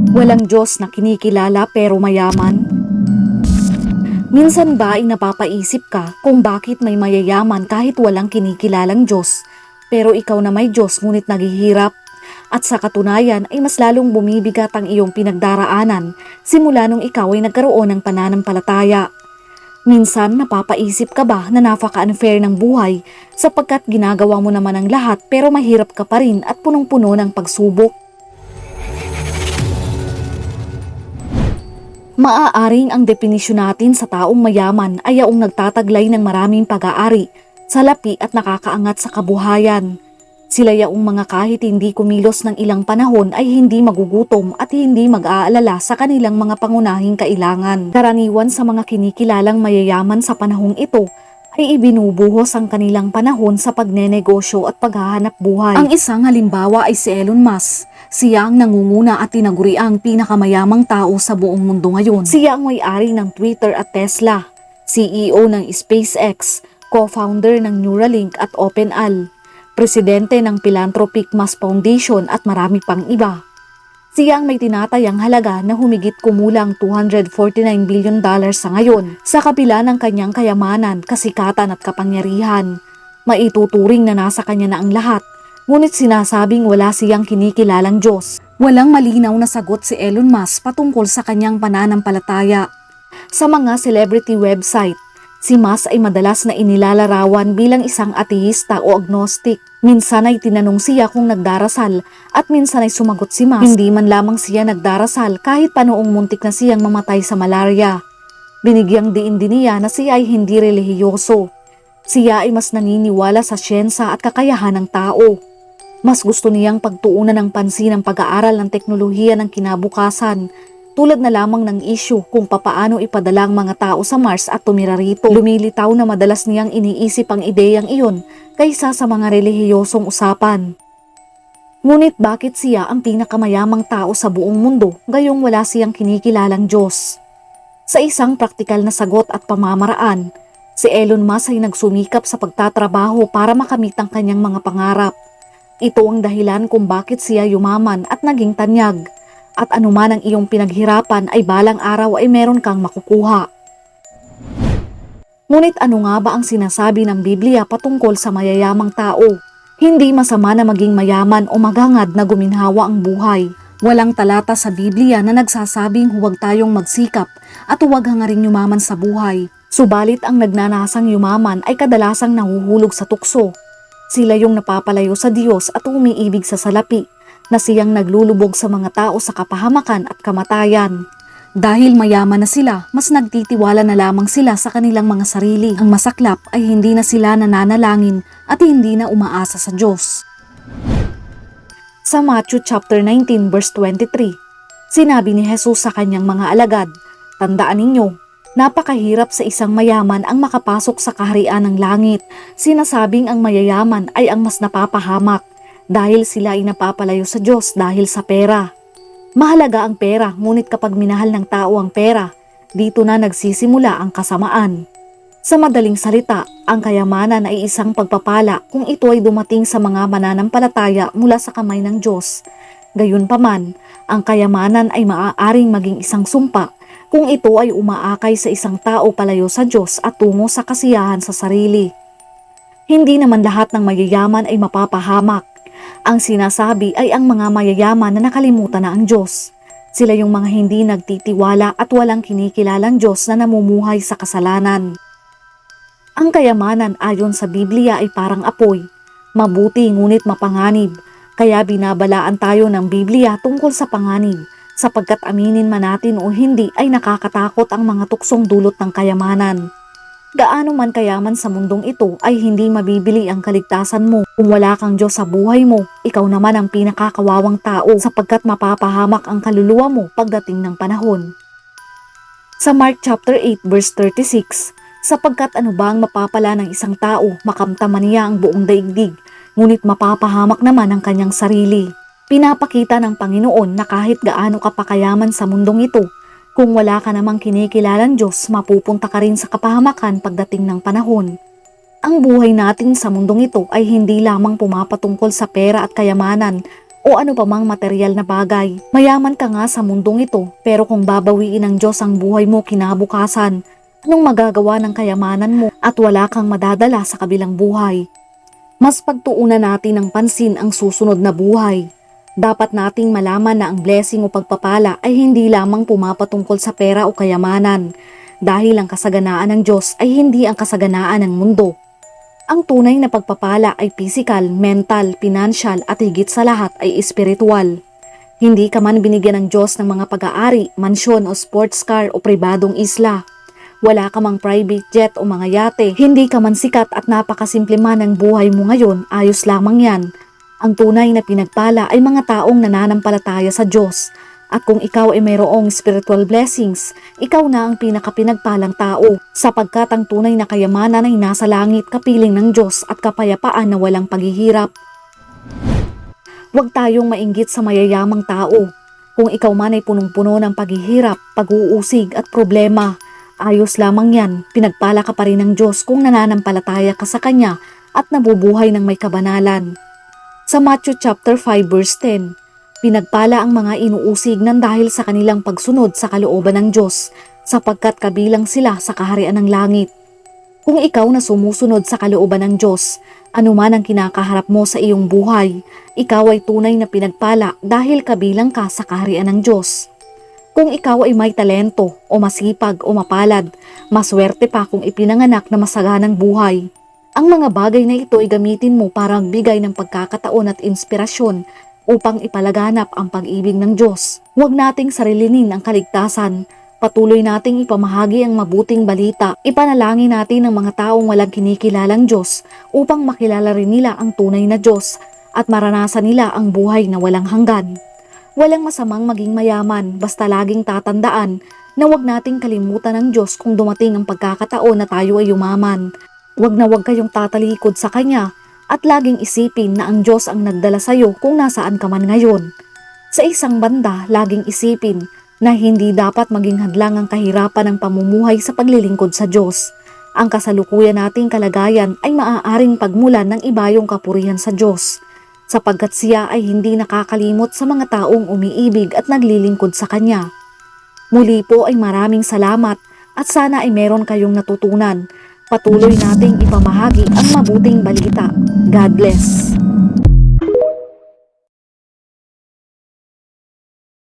Walang Diyos na kinikilala pero mayaman? Minsan ba ay napapaisip ka kung bakit may mayayaman kahit walang kinikilalang Diyos, pero ikaw na may Diyos ngunit naghihirap? At sa katunayan ay mas lalong bumibigat ang iyong pinagdaraanan simula nung ikaw ay nagkaroon ng pananampalataya. Minsan napapaisip ka ba na napaka-unfair ng buhay sapagkat ginagawa mo naman ang lahat pero mahirap ka pa rin at punong-puno ng pagsubok? Maaaring ang definisyon natin sa taong mayaman ay yaong nagtataglay ng maraming pag-aari, salapi at nakakaangat sa kabuhayan. Sila yaong mga kahit hindi kumilos ng ilang panahon ay hindi magugutom at hindi mag-aalala sa kanilang mga pangunahing kailangan. Karaniwan sa mga kinikilalang mayayaman sa panahong ito ay ibinubuhos ang kanilang panahon sa pagnenegosyo at paghahanap buhay. Ang isang halimbawa ay si Elon Musk. Siya ang nangunguna at tinaguriang pinakamayamang tao sa buong mundo ngayon. Siya ang may-ari ng Twitter at Tesla, CEO ng SpaceX, co-founder ng Neuralink at OpenAI, presidente ng Philanthropic Mass Foundation at marami pang iba. Siya ang may tinatayang halaga na humigit kumulang $249 billion sa ngayon. Sa kabila ng kanyang kayamanan, kasikatan at kapangyarihan, maituturing na nasa kanya na ang lahat. Ngunit sinasabing wala siyang kinikilalang Diyos. Walang malinaw na sagot si Elon Musk patungkol sa kanyang pananampalataya. Sa mga celebrity website, si Musk ay madalas na inilalarawan bilang isang ateista o agnostic. Minsan ay tinanong siya kung nagdarasal at minsan ay sumagot si Musk. Hindi man lamang siya nagdarasal kahit pa noong muntik na siyang mamatay sa malaria. Binigyang diin din niya na siya ay hindi relihiyoso. Siya ay mas naniniwala sa siyensya at kakayahan ng tao. Mas gusto niyang pagtuunan ng pansin ang pag-aaral ng teknolohiya ng kinabukasan, tulad na lamang ng issue kung papaano ipadala ang mga tao sa Mars at tumira rito. Lumilitaw na madalas niyang iniisip ang ideyang iyon kaysa sa mga relihiyosong usapan. Ngunit bakit siya ang pinakamayamang tao sa buong mundo gayong wala siyang kinikilalang Diyos? Sa isang praktikal na sagot at pamamaraan, si Elon Musk ay nagsumikap sa pagtatrabaho para makamit ang kanyang mga pangarap. Ito ang dahilan kung bakit siya yumaman at naging tanyag. At anuman ang iyong pinaghirapan ay balang araw ay meron kang makukuha. Ngunit ano nga ba ang sinasabi ng Biblia patungkol sa mayayamang tao? Hindi masama na maging mayaman o maghangad na guminhawa ang buhay. Walang talata sa Biblia na nagsasabing huwag tayong magsikap at huwag hangaring yumaman sa buhay. Subalit ang nagnanasang yumaman ay kadalasang nahuhulog sa tukso. Sila yung napapalayo sa Diyos at umiibig sa salapi, na siyang naglulubog sa mga tao sa kapahamakan at kamatayan. Dahil mayaman na sila, mas nagtitiwala na lamang sila sa kanilang mga sarili. Ang masaklap ay hindi na sila nananalangin at hindi na umaasa sa Diyos. Sa Matthew chapter 19 verse 23, sinabi ni Jesus sa kanyang mga alagad, "Tandaan ninyo, napakahirap sa isang mayaman ang makapasok sa kaharian ng langit." Sinasabing ang mayayaman ay ang mas napapahamak dahil sila ay napapalayo sa Diyos dahil sa pera. Mahalaga ang pera, ngunit kapag minahal ng tao ang pera, dito na nagsisimula ang kasamaan. Sa madaling salita, ang kayamanan ay isang pagpapala kung ito ay dumating sa mga mananampalataya mula sa kamay ng Diyos. Gayunpaman, ang kayamanan ay maaaring maging isang sumpa kung ito ay umaakay sa isang tao palayo sa Diyos at tungo sa kasiyahan sa sarili. Hindi naman lahat ng mayayaman ay mapapahamak. Ang sinasabi ay ang mga mayayaman na nakalimutan na ang Diyos. Sila yung mga hindi nagtitiwala at walang kinikilalang Diyos na namumuhay sa kasalanan. Ang kayamanan ayon sa Biblia ay parang apoy, mabuti ngunit mapanganib, kaya binabalaan tayo ng Biblia tungkol sa panganib, sapagkat aminin man natin o hindi ay nakakatakot ang mga tuksong dulot ng kayamanan. Gaano man kayaman sa mundong ito ay hindi mabibili ang kaligtasan mo. Kung wala kang Diyos sa buhay mo, ikaw naman ang pinakakawawang tao sapagkat mapapahamak ang kaluluwa mo pagdating ng panahon. Sa Mark chapter 8 verse 36, sapagkat ano ba ang mapapala ng isang tao, makamtaman niya ang buong daigdig, ngunit mapapahamak naman ang kanyang sarili. Pinapakita ng Panginoon na kahit gaano ka pakayaman sa mundong ito, kung wala ka namang kinikilalang Diyos, mapupunta ka rin sa kapahamakan pagdating ng panahon. Ang buhay natin sa mundong ito ay hindi lamang pumapatungkol sa pera at kayamanan, o ano pa mang material na bagay. Mayaman ka nga sa mundong ito, pero kung babawiin ng Diyos ang buhay mo kinabukasan, anong magagawa ng kayamanan mo at wala kang madadala sa kabilang buhay? Mas pagtuunan natin ng pansin ang susunod na buhay. Dapat nating malaman na ang blessing o pagpapala ay hindi lamang pumapatungkol sa pera o kayamanan, dahil ang kasaganaan ng Diyos ay hindi ang kasaganaan ng mundo. Ang tunay na pagpapala ay physical, mental, financial at higit sa lahat ay espiritual. Hindi ka man binigyan ng Diyos ng mga pag-aari, mansyon o sports car o pribadong isla. Wala ka mang private jet o mga yate, hindi ka man sikat at napakasimple man ang buhay mo ngayon, ayos lamang yan. Ang tunay na pinagpala ay mga taong nananampalataya sa Diyos. At kung ikaw ay mayroong spiritual blessings, ikaw na ang pinakapinagpalang tao, sapagkat ang tunay na kayamanan ay nasa langit, kapiling ng Diyos at kapayapaan na walang paghihirap. Huwag tayong mainggit sa mayayamang tao. Kung ikaw man ay punong-puno ng paghihirap, pag-uusig at problema, ayos lamang yan, pinagpala ka pa rin ng Diyos kung nananampalataya ka sa Kanya at nabubuhay ng may kabanalan. Sa Matthew chapter 5 verse 10, pinagpala ang mga inuusig nang dahil sa kanilang pagsunod sa kalooban ng Diyos, sapagkat kabilang sila sa kaharian ng langit. Kung ikaw na sumusunod sa kalooban ng Diyos, anuman ang kinakaharap mo sa iyong buhay, ikaw ay tunay na pinagpala dahil kabilang ka sa kaharian ng Diyos. Kung ikaw ay may talento o masipag o mapalad, maswerte pa kung ipinanganak na masaganang buhay. Ang mga bagay na ito ay gamitin mo para magbigay ng pagkakataon at inspirasyon upang ipalaganap ang pag-ibig ng Diyos. Huwag nating sarilinin ang kaligtasan. Patuloy nating ipamahagi ang mabuting balita. Ipanalangin natin ang mga taong walang kinikilalang Diyos upang makilala rin nila ang tunay na Diyos at maranasan nila ang buhay na walang hanggan. Walang masamang maging mayaman, basta laging tatandaan na huwag nating kalimutan ng Diyos kung dumating ang pagkakataon na tayo ay yumaman. Huwag na huwag kayong tatalikod sa Kanya at laging isipin na ang Diyos ang nagdala sa iyo kung nasaan ka man ngayon. Sa isang banda, laging isipin na hindi dapat maging hadlang ang kahirapan ng pamumuhay sa paglilingkod sa Diyos. Ang kasalukuyan nating kalagayan ay maaaring pagmulan ng ibayong kapurihan sa Diyos, sapagkat siya ay hindi nakakalimot sa mga taong umiibig at naglilingkod sa Kanya. Muli po ay maraming salamat at sana ay meron kayong natutunan. Patuloy nating ipamahagi ang mabuting balita. God bless.